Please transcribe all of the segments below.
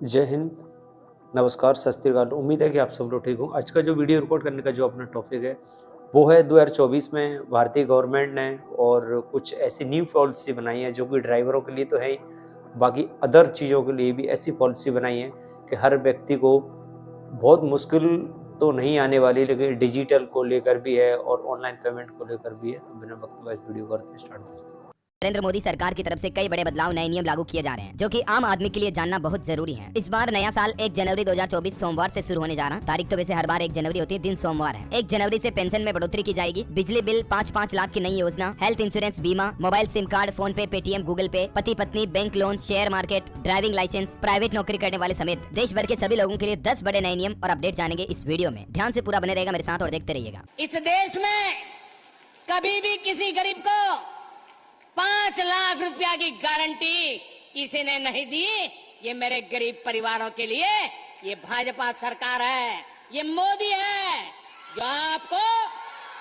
जय हिंद, नमस्कार, सत श्री अकाल। उम्मीद है कि आप सब लोग ठीक हो। आज का जो वीडियो रिकॉर्ड करने का जो अपना टॉपिक है वो है 2024 में भारतीय गवर्नमेंट ने और कुछ ऐसी न्यू पॉलिसी बनाई है जो कि ड्राइवरों के लिए तो है ही, बाकी अदर चीज़ों के लिए भी ऐसी पॉलिसी बनाई है कि हर व्यक्ति को बहुत मुश्किल तो नहीं आने वाली, लेकिन डिजिटल को लेकर भी है और ऑनलाइन पेमेंट को लेकर भी है। तो बिना वक्त इस वीडियो करते हैं स्टार्ट दोस्तों। नरेंद्र मोदी सरकार की तरफ से कई बड़े बदलाव, नए नियम लागू किए जा रहे हैं जो कि आम आदमी के लिए जानना बहुत जरूरी है। इस बार नया साल 1 जनवरी 2024 सोमवार से शुरू होने जा रहा है। तारीख तो वैसे हर बार 1 जनवरी होती है, दिन सोमवार है। 1 जनवरी से पेंशन में बढ़ोतरी की जाएगी। बिजली बिल 5-5 लाख की नई योजना, हेल्थ इंश्योरेंस, बीमा, mobile sim card, PhonePe, Paytm, Google Pay, पति पत्नी, bank loan, share market, driving licence, private नौकरी करने वाले समेत देश भर के सभी लोगों के लिए 10 बड़े नए नियम और अपडेट जानेंगे इस वीडियो में। ध्यान से पूरा बने रहेगा मेरे साथ और देखते रहिएगा। इस देश में कभी भी किसी गरीब को 5 लाख रुपया की गारंटी किसी ने नहीं दी। ये मेरे गरीब परिवारों के लिए ये भाजपा सरकार है, ये मोदी है जो आपको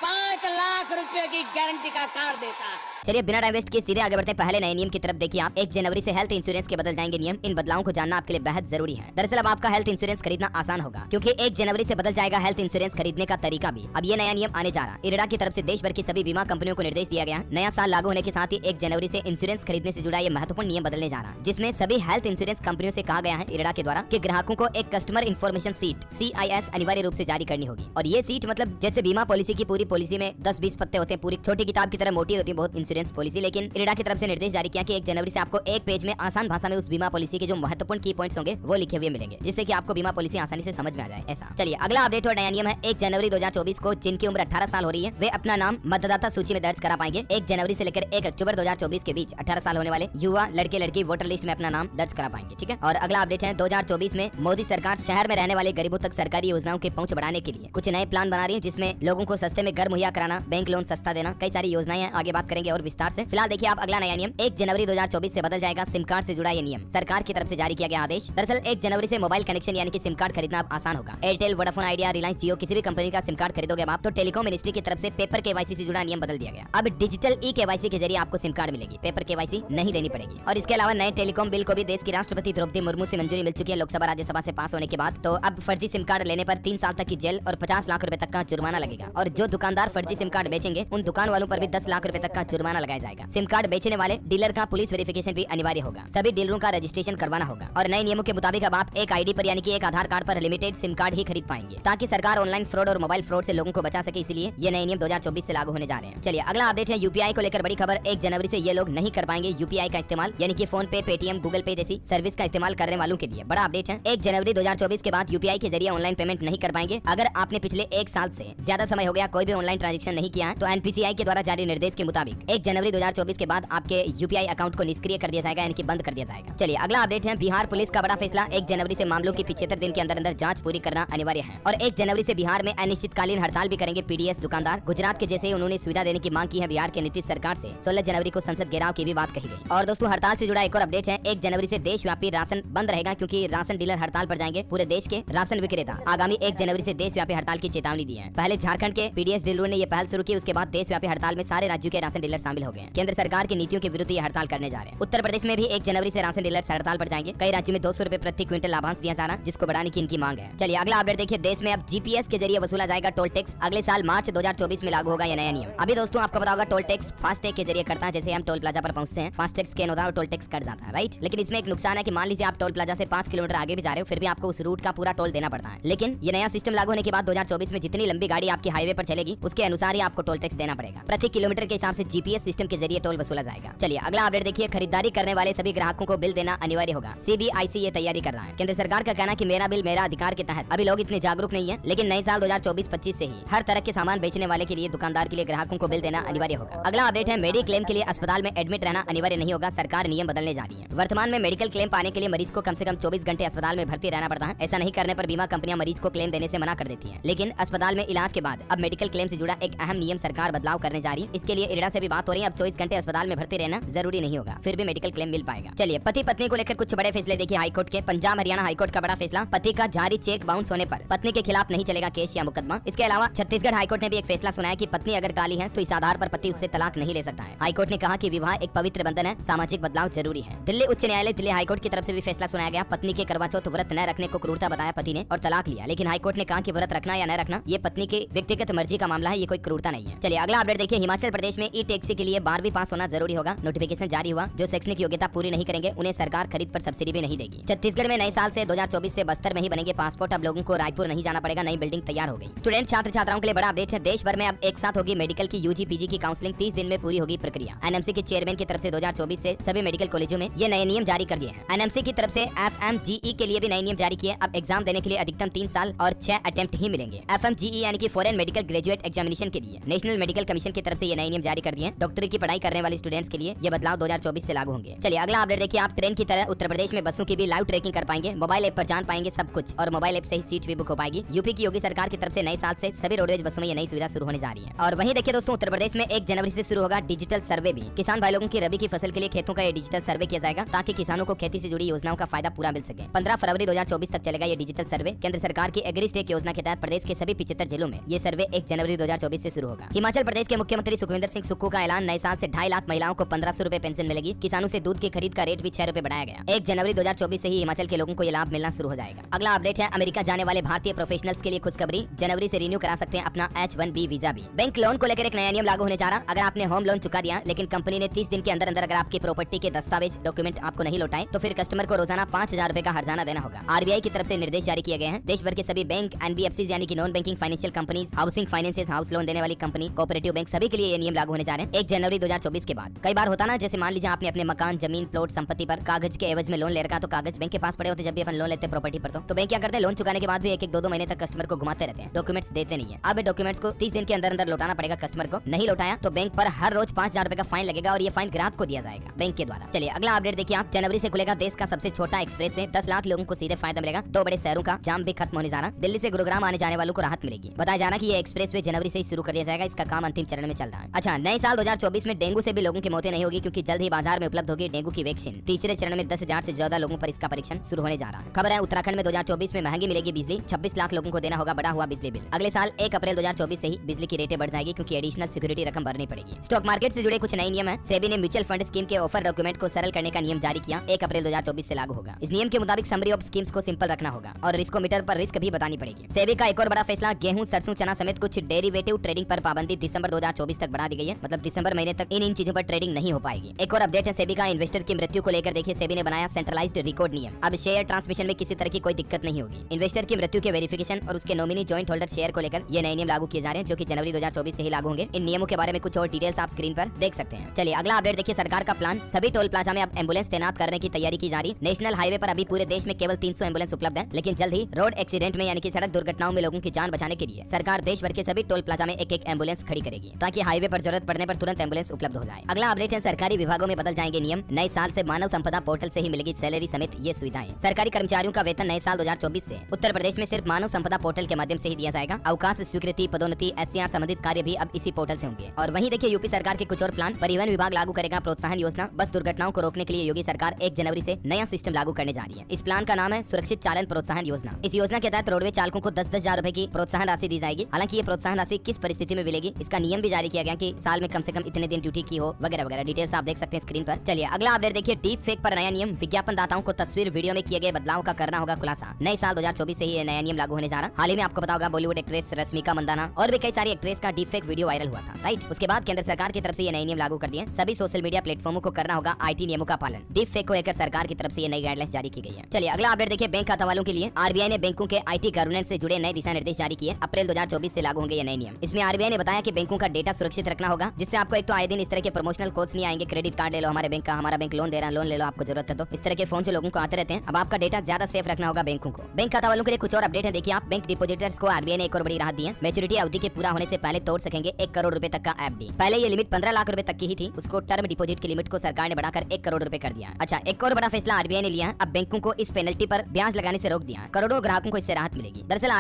5 लाख रुपए की गारंटी का कार्ड देता है। चलिए बिना टाइम वेस्ट किए सीधे आगे बढ़ते हैं। पहले नए नियम की तरफ देखिए आप। 1 जनवरी से हेल्थ इंश्योरेंस के बदल जाएंगे नियम। इन बदलावों को जानना आपके लिए बेहद जरूरी है। दरअसल अब आपका हेल्थ इंश्योरेंस खरीदना आसान होगा क्योंकि 1 जनवरी से बदल जाएगा हेल्थ इंश्योरेंस खरीदने का तरीका भी। अब ये नया नियम आने जा रहा है। इरडा की तरफ से देश भर की सभी बीमा कंपनियों को निर्देश दिया गया है। नया साल लागू होने के साथ ही 1 जनवरी से इंश्योरेंस खरीदने से जुड़ा ये महत्वपूर्ण नियम बदलने जा रहा है, जिसमें सभी हेल्थ इंश्योरेंस कंपनियों से कहा गया है इरडा के द्वारा कि ग्राहकों को एक कस्टमर इन्फॉर्मेशन सीट CIS अनिवार्य रूप से जारी करनी होगी। और ये सीट मतलब जैसे बीमा पॉलिसी की पूरी पॉलिसी में 10-20 पत्ते होते हैं, पूरी छोटी किताब की तरह मोटी होती है बहुत इंश्योरेंस पॉलिसी, लेकिन इरडा की तरफ से निर्देश जारी किया कि 1 जनवरी से आपको एक पेज में आसान भाषा में उस बीमा पॉलिसी के जो महत्वपूर्ण की पॉइंट्स होंगे वो लिखे हुए मिलेंगे, जिससे कि आपको बीमा पॉलिसी आसानी से समझ में आ जाए। ऐसा चलिए अगला अपडेट और नया नियम है 1 जनवरी 2024 को जिनकी उम्र 18 साल हो रही है वे अपना नाम मतदाता सूची में दर्ज करा पाएंगे। 1 जनवरी से लेकर 1 अक्टूबर 2024 के बीच 18 साल होने वाले युवा लड़के लड़की वोटर लिस्ट में अपना नाम दर्ज करा पाएंगे। ठीक है। और अगला अपडेट है 2024 में मोदी सरकार शहर में रहने वाले गरीबों तक सरकारी योजनाओं की पहुंच बढ़ाने के लिए कुछ नए प्लान बना रही है, जिसमें लोगों को सस्ते में घर मुहैया कराना, बैंक लोन सस्ता देना, कई सारी योजनाएं हैं। आगे बात करेंगे और विस्तार से। फिलहाल देखिए आप अगला नया नियम 1 जनवरी 2024 से बदल जाएगा सिम कार्ड से जुड़ा ये नियम। सरकार की तरफ से जारी किया गया आदेश। दरअसल 1 जनवरी से मोबाइल कनेक्शन यानी कि सिम कार्ड खरीदना अब आसान होगा। एयरटेल, वोडाफोन आइडिया, रिलायंस जियो किसी भी कंपनी का सिम कार्ड खरीदोगे आप तो टेलीकॉम मिनिस्ट्री की तरफ से पेपर KYC से जुड़ा नियम बदल दिया गया। अब डिजिटल KYC के जरिए आपको सिम कार्ड मिलेगी, पेपर KYC नहीं देनी पड़ेगी। और इसके अलावा नए टेलीकॉम बिल को भी देश की राष्ट्रपति द्रौपदी मुर्मू से मंजूरी मिल चुकी है लोकसभा राज्यसभा से पास होने के बाद। तो अब फर्जी सिम कार्ड लेने पर 3 साल तक की जेल और 50 लाख रुपए तक का जुर्माना लगेगा। और जो दुकानदार फर्जी सिम कार्ड बेचेंगे उन दुकान वालों पर भी 10 लाख रुपए तक का जुर्माना लगाया जाएगा। सिम कार्ड बेचने वाले डीलर का पुलिस वेरिफिकेशन भी अनिवार्य होगा। सभी डीलरों का रजिस्ट्रेशन करवाना होगा। और नए नियमों के मुताबिक अब आप एक ID पर यानी कि एक आधार कार्ड पर लिमिटेड सिम कार्ड ही खरीद पाएंगे, ताकि सरकार ऑनलाइन फ्रॉड और मोबाइल फ्रॉड से लोगों को बचा सके। इसलिए ये नए नियम 2024 से लागू होने जा रहे हैं। चलिए अगला अपडेट है UPI को लेकर बड़ी खबर। 1 जनवरी से ये लोग नहीं कर पाएंगे UPI का इस्तेमाल, यानी कि फोन पे, पेटीएम, गूगल पे जैसी सर्विस का इस्तेमाल करने वालों के लिए बड़ा अपडेट है। 1 जनवरी 2024 के बाद UPI के जरिए ऑनलाइन पेमेंट नहीं कर पाएंगे। अगर आपने पिछले 1 साल से ज्यादा समय हो गया कोई भी ऑनलाइन ट्रांजेक्शन नहीं किया है तो NPCI के द्वारा जारी निर्देश के मुताबिक 1 जनवरी 2024 के बाद आपके UPI अकाउंट को निष्क्रिय कर दिया जाएगा, यानी कि बंद कर दिया जाएगा। चलिए अगला अपडेट है बिहार पुलिस का बड़ा फैसला। 1 जनवरी से मामलों की 75 दिन के अंदर अंदर जांच पूरी करना अनिवार्य है। और 1 जनवरी से बिहार में अनिश्चितकालीन हड़ताल भी करेंगे PDS दुकानदार। गुजरात के जैसे उन्होंने सुविधा देने की मांग की है बिहार के नीतीश सरकार से। 16 जनवरी को संसद घेराव की भी बात कही गई। और दोस्तों हड़ताल से जुड़ा एक और अपडेट है। 1 जनवरी से देशव्यापी राशन बंद रहेगा क्योंकि राशन डीलर हड़ताल पर जाएंगे। पूरे देश के राशन विक्रेता आगामी 1 जनवरी से देशव्यापी हड़ताल की चेतावनी दी है। पहले झारखंड के PDS डीलरों ने ये पहल शुरू की, उसके बाद देशव्यापी हड़ताल में सारे राज्यों के राशन डीलर शामिल हो गए। केंद्र सरकार की नीतियों के विरुद्ध ये हड़ताल करने जा रहे हैं। उत्तर प्रदेश में भी 1 जनवरी से राशन डीलर हड़ताल पर जाएंगे। कई राज्यों में 200 रुपए प्रति क्विंटल लाभांश दिया जा रहा है, जिसको बढ़ाने की इनकी मांग है। चलिए अगला अपडेट देखिए। देश में अब GPS के जरिए वसूला जाएगा टोल टैक्स। अगले साल मार्च 2024 में लागू होगा यह नया नियम। अभी दोस्तों आपको पता होगा टोल टैक्स फास्टैग के जरिए करता है। जैसे हम टोल प्लाजा पर पहुंचते हैं, फास्टैग स्कैन होता है और टोल टैक्स कट जाता है, राइट। लेकिन इसमें एक नुकसान है कि मान लीजिए आप टोल प्लाजा से 5 किलोमीटर आगे भी जा रहे हो, फिर भी आपको उस रूट का पूरा टोल देना पड़ता है। लेकिन ये नया सिस्टम लागू होने के बाद 2024 में जितनी लंबी गाड़ी आपकी हाईवे पर चलेगी उसके अनुसार ही आपको टोल टैक्स देना पड़ेगा। प्रति किलोमीटर के हिसाब से GPS सिस्टम के जरिए टोल वसूला जाएगा। चलिए अगला अपडेट देखिए। खरीदारी करने वाले सभी ग्राहकों को बिल देना अनिवार्य होगा। CBIC ये तैयारी कर रहा है। केंद्र सरकार का कहना है कि मेरा बिल मेरा अधिकार के तहत अभी लोग इतने जागरूक नहीं है, लेकिन नए साल 2024-25 से ही हर तरह के सामान बेचने वाले के लिए, दुकानदार के लिए ग्राहकों को बिल देना अनिवार्य होगा। अगला अपडेट है मेडी क्लेम के लिए अस्पताल में एडमिट रहना अनिवार्य नहीं होगा। सरकार नियम बदलने जा रही है। वर्तमान में मेडिकल क्लेम पाने के लिए मरीज को कम से कम 24 घंटे अस्पताल में भर्ती रहना पड़ता है। ऐसा नहीं करने पर बीमा कंपनियां मरीज को क्लेम देने से मना कर देती हैं। लेकिन अस्पताल में इलाज के बाद अब मेडिकल क्लेम से जुड़ा एक अहम नियम सरकार बदलाव करने जा रही है। इसके लिए इरडा से भी बात हो रही है। अब 24 घंटे अस्पताल में भर्ती रहना जरूरी नहीं होगा, फिर भी मेडिकल क्लेम मिल पाएगा। चलिए पति पत्नी को लेकर कुछ बड़े फैसले देखिए हाईकोर्ट के। पंजाब हरियाणा हाईकोर्ट का बड़ा फैसला, पति का जारी चेक बाउंस होने पर पत्नी के खिलाफ नहीं चलेगा केस या मुकदमा। इसके अलावा छत्तीसगढ़ हाईकोर्ट ने भी एक फैसला सुनाया कि पत्नी अगर काली है तो इस आधार पर पति उससे तलाक नहीं ले सकता है। हाईकोर्ट ने कहा कि विवाह एक पवित्र बंधन है, सामाजिक बदलाव जरूरी है। दिल्ली उच्च न्यायालय दिल्ली हाईकोर्ट की तरफ से भी फैसला सुनाया गया। पत्नी के करवा चौथ व्रत न रखने को क्रूरता बताया पति ने और तलाक लिया, लेकिन हाईकोर्ट ने कहा कि व्रत रखना या न रखना ये पत्नी के व्यक्तिगत मर्जी का मामला है, ये कोई क्रूरता नहीं है। चलिए अगला अपडेट देखिए। हिमाचल प्रदेश में ई टैक्सी के लिए 12वीं पास होना जरूरी होगा। नोटिफिकेशन जारी हुआ। जो शैक्षणिक योग्यता पूरी नहीं करेंगे उन्हें सरकार खरीद पर सब्सिडी भी नहीं देगी। छत्तीसगढ़ में नए साल से 2024 से बस्तर में ही बनेंगे पासपोर्ट। अब लोगों को रायपुर नहीं जाना पड़ेगा, नई बिल्डिंग तैयार हो गई। स्टूडेंट छात्र छात्राओं के लिए बड़ा अपडेट है। देश भर में अब एक साथ होगी मेडिकल की यूजी पीजी की काउंसलिंग। 30 दिन में पूरी होगी प्रक्रिया। एनएमसी के चेयरमैन की तरफ से 2024 से सभी मेडिकल कॉलेजों में ये नए नियम जारी कर दिए हैं। एनएमसी की तरफ से एफएमजीई के लिए भी नए नियम जारी किए। अब एग्जाम देने के लिए अधिकतम 3 साल और 6 अटेम्प्ट ही मिलेंगे। एफएमजीई यानी कि फॉरेन मेडिकल ग्रेजुएट एग्जामिनेशन के लिए नेशनल मेडिकल कमीशन की तरफ से ये नए नियम जारी कर दिए। डॉक्टरी की पढ़ाई करने वाले स्टूडेंट्स के लिए ये बदलाव 2024 से लागू होंगे। चलिए अगला अपडेट देखिए। आप ट्रेन की तरह उत्तर प्रदेश में बसों की भी लाइव ट्रैकिंग कर पाएंगे। मोबाइल ऐप पर जान पाएंगे सब कुछ और मोबाइल ऐप से ही सीट भी बुक हो पाएगी। यूपी की योगी सरकार की तरफ से नए साल से सभी रोडवेज बसों में ये नई सुविधा शुरू होने जा रही है। और वहीं देखिए दोस्तों, उत्तर प्रदेश में 1 जनवरी से शुरू होगा डिजिटल सर्वे भी। किसान भाई लोगों की रबी की फसल के लिए खेतों का ये डिजिटल सर्वे किया जाएगा ताकि किसानों को खेती से जुड़ी योजनाओं का फायदा पूरा मिल सके। 15 फरवरी 2024 तक चलेगा ये डिजिटल सर्वे। केंद्र सरकार की एग्री स्टेक योजना के तहत प्रदेश के सभी 75 जिलों में ये सर्वे 1 जनवरी 2024 से शुरू होगा। हिमाचल प्रदेश के मुख्यमंत्री सुखविंदर सिंह सुक्खू का ऐलान। नए साल से 2.5 लाख महिलाओं को 1500 रुपए पेंशन मिलेगी। किसानों से दूध की खरीद का रेट भी 6 रुपए बढ़ाया गया। 1 जनवरी 2024 से ही हिमाचल के लोगों को ये लाभ मिलना शुरू हो जाएगा। अगला अपडेट है अमेरिका जाने वाले भारतीय प्रोफेशनल्स के लिए खुशखबरी। जनवरी से रिन्यू करा सकते हैं अपना H1B वीजा भी। बैंक लोन को लेकर एक नया नियम लागू होने जा रहा। अगर आपने होम लोन चुका दिया लेकिन कंपनी ने 30 दिन के अंदर अंदर अगर आपकी प्रॉपर्टी के दस्तावेज डॉक्यूमेंट आपको नहीं लौटाए तो फिर कस्टमर को रोजाना 5000 रुपए का हर्जाना देना होगा। आरबीआई की तरफ से निर्देश जारी किए गए हैं। देश भर के सभी बैंक, एनबीएफसी यानी कि non banking financial companies, housing finances, house loan देने वाली कंपनी, कोऑपरेटिव बैंक सभी के लिए ये नियम लागू होने जा रहे हैं 1 जनवरी 2024 के बाद। कई बार होता ना, जैसे मान लीजिए आपने अपने मकान, जमीन, प्लॉट, संपत्ति पर कागज के एवज में लोन ले रखा, तो कागज बैंक के पास पड़े होते जब भी अपन लोन लेते हैं प्रॉपर्टी पर। तो बैंक क्या करते हैं, लोन चुकाने के बाद भी 1-1, 2-2 महीने तक कस्टमर को घुमाते रहते हैं, डॉक्यूमेंट्स देते नहीं है। अब डॉक्यूमेंट्स को 30 दिन के अंदर अंदर लौटाना पड़ेगा कस्टमर को। नहीं लौटाया तो बैंक पर हर रोज 5000 रुपए का फाइन लगेगा और ये फाइन ग्राहक को दिया जाएगा बैंक के द्वारा। चलिए अगला अपडेट देखिए आप। जनवरी से खुलेगा देश का सबसे छोटा एक्सप्रेसवे। 10 लाख लोगों को सीधे फायदा मिलेगा। 2 बड़े शहरों का जाम भी खत्म होने जा रहा। दिल्ली से गुरुग्राम आने जाने वालों को राहत मिलेगी। बताया जा रहा कि ये एक्सप्रेसवे जनवरी से ही शुरू कर दिया जाएगा। इसका काम अंतिम चरण में चल रहा है। अच्छा, नए साल 2024 में डेंगू से भी लोगों की मौतें नहीं होगी क्योंकि जल्द ही बाजार में उपलब्ध होगी डेंगू की वैक्सीन। तीसरे चरण में 10,000 से ज्यादा लोगों पर इसका परीक्षण शुरू होने जा रहा है। खबर है उत्तराखंड में 2024 में महंगी मिलेगी बिजली। 26 लाख लोगों को देना होगा बढ़ा हुआ बिजली बिल। अगले साल 1 अप्रैल 2024 से ही बिजली की रेटें बढ़ जाएगी क्योंकि एडिशनल सिक्योरिटी रकम भरनी पड़ेगी। स्टॉक मार्केट से जुड़े कुछ नए नियम है। सेबी ने म्यूचुअल फंड स्कीम के ऑफर डॉक्यूमेंट को सरल करने का नियम जारी किया। 1 अप्रैल 2024 से लागू होगा। इस नियम के मुताबिक समरी ऑफ स्कीम्स को सिंपल रखना होगा और रिस्कोमीटर पर रिस्क भी बतानी पड़ेगी। सेबी का एक और बड़ा फैसला, गेहूं, सरसों, चना समेत कुछ डेरिवेटिव ट्रेडिंग पर पाबंदी दिसंबर 2024 तक बढ़ा दी गई है। मतलब दिसंबर महीने तक इन चीजों पर ट्रेडिंग नहीं हो पाएगी। एक और अपडेट है सेबी का इन्वेस्टर की मृत्यु को लेकर। देखिए सेबी ने बनाया सेंट्रलाइज्ड रिकॉर्ड नियम। अब शेयर ट्रांसमिशन में किसी तरह की कोई दिक्कत नहीं होगी। इन्वेस्टर की मृत्यु के वेरिफिकेशन और उसके नॉमिनी जॉइंट होल्डर शेयर को लेकर ये नए नियम लागू किए जा रहे हैं जो कि जनवरी 2024 से ही लागू होंगे। इन नियमों के बारे में कुछ और डिटेल्स आप स्क्रीन पर देख सकते हैं। चलिए अगला अपडेट देखिए। सरकार का प्लान, सभी टोल प्लाजा में अब एम्बुलेंस तैनात करने की तैयारी की जा रही। नेशनल हाईवे पर अभी पूरे देश में केवल 300 एम्बुलेंस उपलब्ध है, लेकिन जल्द ही रोड एक्सीडेंट में यानी कि सड़क दुर्घटनाओं में लोगों की जान बचाने के लिए सरकार देश भर के सभी टोल प्लाजा में एक एम्बुलेंस खड़ी करेगी ताकि हाईवे पर जरूरत पड़ने पर तुरंत एम्बुलेंस उपलब्ध हो जाए। अगला अपडेट है सरकारी विभागों में बदल जाएंगे नियम। नए साल से मानव संपदा पोर्टल से ही मिलेगी सैलरी समेत ये सुविधाएं। सरकारी कर्मचारियों का वेतन नए साल 2024 से उत्तर प्रदेश में सिर्फ मानव संपदा पोर्टल के माध्यम से ही दिया जाएगा। अवकाश स्वीकृति, पदोन्नति, SCR संबंधित कार्य भी अब इसी पोर्टल से होंगे। और वहीं देखिए यूपी सरकार के कुछ और प्लान। परिवहन विभाग लागू करेगा प्रोत्साहन योजना। बस दुर्घटनाओं को रोकने के लिए योगी सरकार 1 जनवरी से नया सिस्टम लागू करने जा रही है। इस प्लान का नाम है सुरक्षित चालन प्रोत्साहन योजना। इस योजना के तहत रोडवे चालकों को 10-10 हजार रुपए की प्रोत्साहन राशि दी जाएगी। हालांकि ये प्रोत्साहन राशि किस परिस्थिति में मिलेगी इसका नियम भी जारी किया गया कि साल में कम से कम इतने दिन ड्यूटी की हो वगैरह वगैरह। डिटेल्स आप देख सकते हैं स्क्रीन पर। चलिए अगला अपडेट देखिए। डीप फेक पर नया नियम। विज्ञापन दाताओं को तस्वीर वीडियो में किए गए बदलाव का करना होगा खुलासा। नए साल 2024 से ही ये नया नियम लागू होने जा रहा। हाल ही में आपको पता होगा बॉलीवुड एक्ट्रेस रश्मिका मंदाना और भी कई सारी एक्ट्रेस का डीप फेक वीडियो वायरल हुआ था, राइट। उसके बाद केंद्र सरकार की तरफ से ये नए नियम लागू कर दिए। सभी सोशल मीडिया प्लेटफॉर्मों को करना होगा IT नियमों का पालन। डीप फेक को लेकर सरकार की तरफ से ये नई गाइडलाइंस जारी की गई है। चलिए अगला अपडेट देखिए। बैंक खाता वालों के लिए आरबीआई ने बैंकों के IT गवर्नेंस से जुड़े नए दिशा निर्देश जारी किए। अप्रैल 2024 से लागू होंगे ये नए नियम। इसमें आरबीआई ने बताया कि बैंकों का डेटा सुरक्षित रखना होगा, जिससे आपको एक तो आए दिन इस तरह के प्रमोशनल कॉल्स नहीं आएंगे। क्रेडिट कार्ड ले लो हमारे बैंक का, हमारा बैंक लोन दे रहा है, लोन ले लो आपको जरूरत है तो। इस तरह के फोन जो लोगों को आते रहते हैं। अब आपका डेटा ज्यादा सेफ रखना होगा बैंकों को। बैंक खाता वालों के लिए कुछ और अपडेट है। देखिए आप, बैंक डिपोजिटर्स को आरबीआई ने एक और बड़ी राहत दी है। मैच्योरिटी अवधि के पूरा होने से पहले तोड़ सकेंगे 1 करोड़ रुपए तक का FD। पहले ये लिमिट 15 लाख रुपए तक की ही थी, उसको टर्म डिपोजिट की लिमिट को सरकार ने बढ़ाकर 1 करोड़ रुपए कर दिया। अच्छा, एक और बड़ा फैसला आरबीआई ने लिया है। अब बैंकों को इस पेनल्टी पर ब्याज लगाने से रोक दिया। करोड़ों ग्राहकों को इससे राहत मिलेगी। दरअसल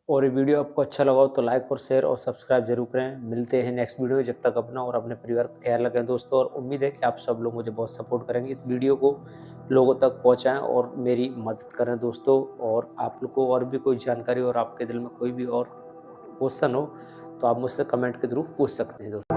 और ये वीडियो आपको अच्छा लगा हो तो लाइक और शेयर और सब्सक्राइब जरूर करें। मिलते हैं नेक्स्ट वीडियो में, जब तक अपना और अपने परिवार का ख्याल रखें दोस्तों। और उम्मीद है कि आप सब लोग मुझे बहुत सपोर्ट करेंगे, इस वीडियो को लोगों तक पहुंचाएं और मेरी मदद करें दोस्तों। और आप लोग को और भी कोई जानकारी और आपके दिल में कोई भी और क्वेश्चन हो तो आप मुझसे कमेंट के थ्रू पूछ सकते हैं दोस्तों।